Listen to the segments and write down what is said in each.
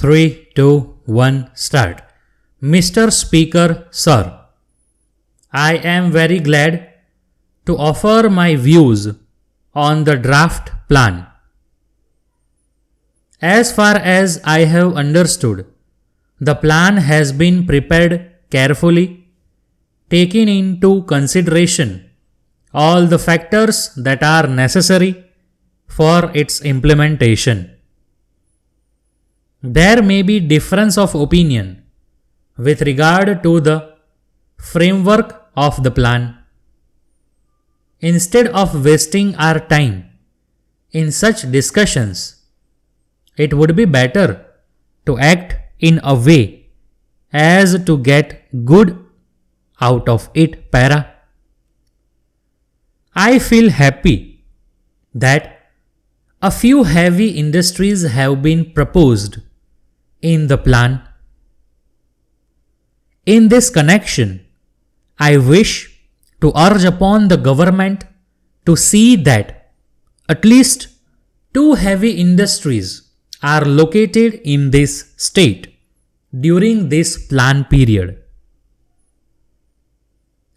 3, 2, 1, start. Mr. Speaker, Sir, I am very glad to offer my views on the draft plan. As far as I have understood, the plan has been prepared carefully, taking into consideration all the factors that are necessary for its implementation. There may be difference of opinion with regard to the framework of the plan. Instead of wasting our time in such discussions, it would be better to act in a way as to get good out of it. I feel happy that a few heavy industries have been proposed in the plan. In this connection, I wish to urge upon the government to see that at least 2 heavy industries are located in this state during this plan period.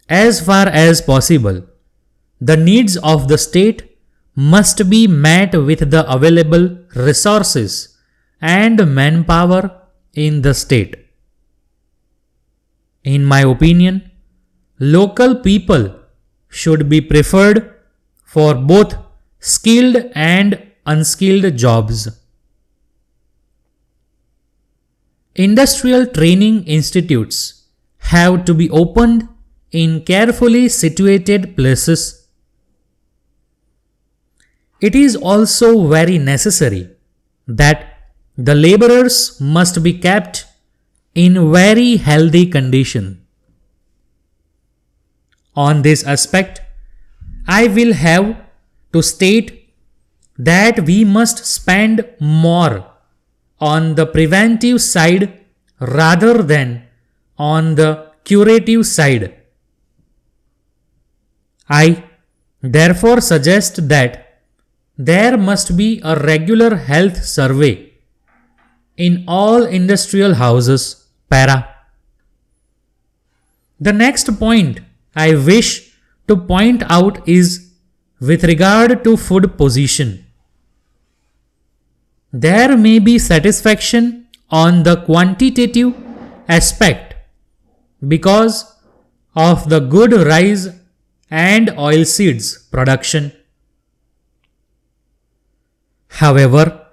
As far as possible, the needs of the state must be met with the available resources and manpower in the state. In my opinion, local people should be preferred for both skilled and unskilled jobs. Industrial training institutes have to be opened in carefully situated places. It is also very necessary that the laborers must be kept in very healthy condition. On this aspect, I will have to state that we must spend more on the preventive side rather than on the curative side. I therefore suggest that there must be a regular health survey in all industrial houses. The next point I wish to point out is with regard to food position. There may be satisfaction on the quantitative aspect because of the good rice and oilseeds production. However,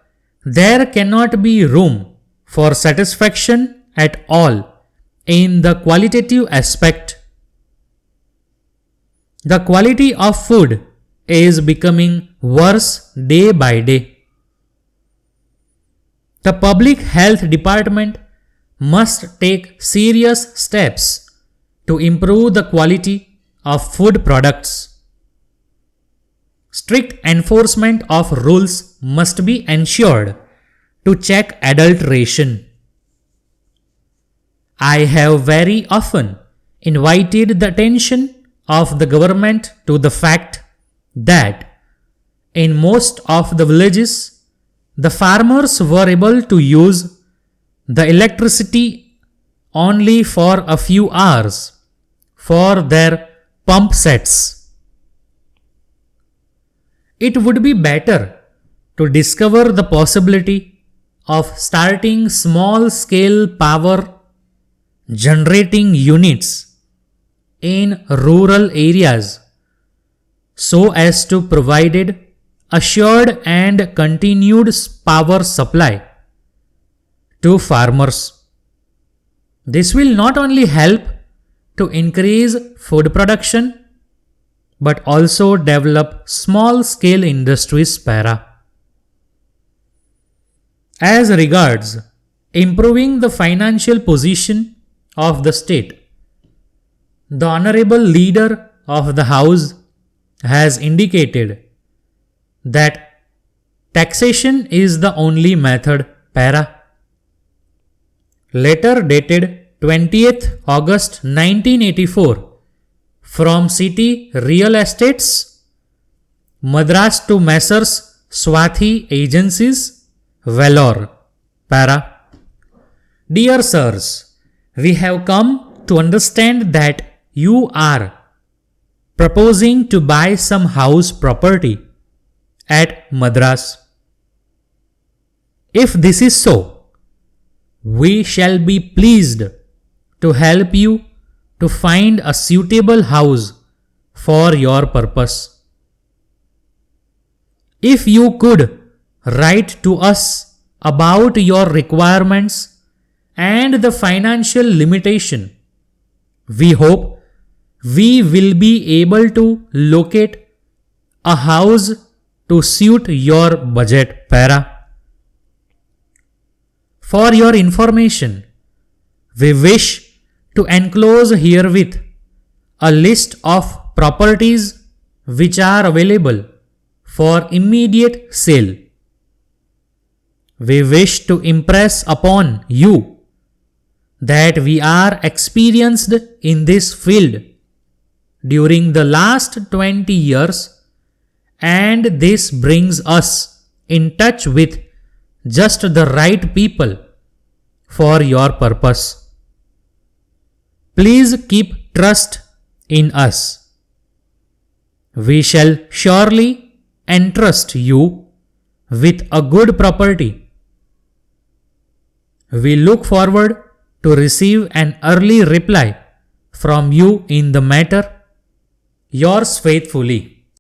there cannot be room for satisfaction at all in the qualitative aspect. The quality of food is becoming worse day by day. The Public Health Department must take serious steps to improve the quality of food products. Strict enforcement of rules must be ensured to check adulteration. I have very often invited the attention of the government to the fact that in most of the villages, the farmers were able to use the electricity only for a few hours for their pump sets. It would be better to discover the possibility of starting small-scale power generating units in rural areas so as to provide assured and continued power supply to farmers. This will not only help to increase food production but also develop small-scale industries. As regards improving the financial position of the state, the Honorable Leader of the House has indicated that taxation is the only method. Letter dated 20th August 1984 from City Real Estates, Madras to Messrs. Swathi Agencies, Vellore. Dear sirs, we have come to understand that you are proposing to buy some house property at Madras. If this is so, we shall be pleased to help you to find a suitable house for your purpose. If you could write to us about your requirements and the financial limitation, we hope we will be able to locate a house to suit your budget. Para. For your information, we wish to enclose herewith a list of properties which are available for immediate sale. We wish to impress upon you that we are experienced in this field during the last 20 years, and this brings us in touch with just the right people for your purpose. Please keep trust in us. We shall surely entrust you with a good property. We look forward to receive an early reply from you in the matter. Yours faithfully,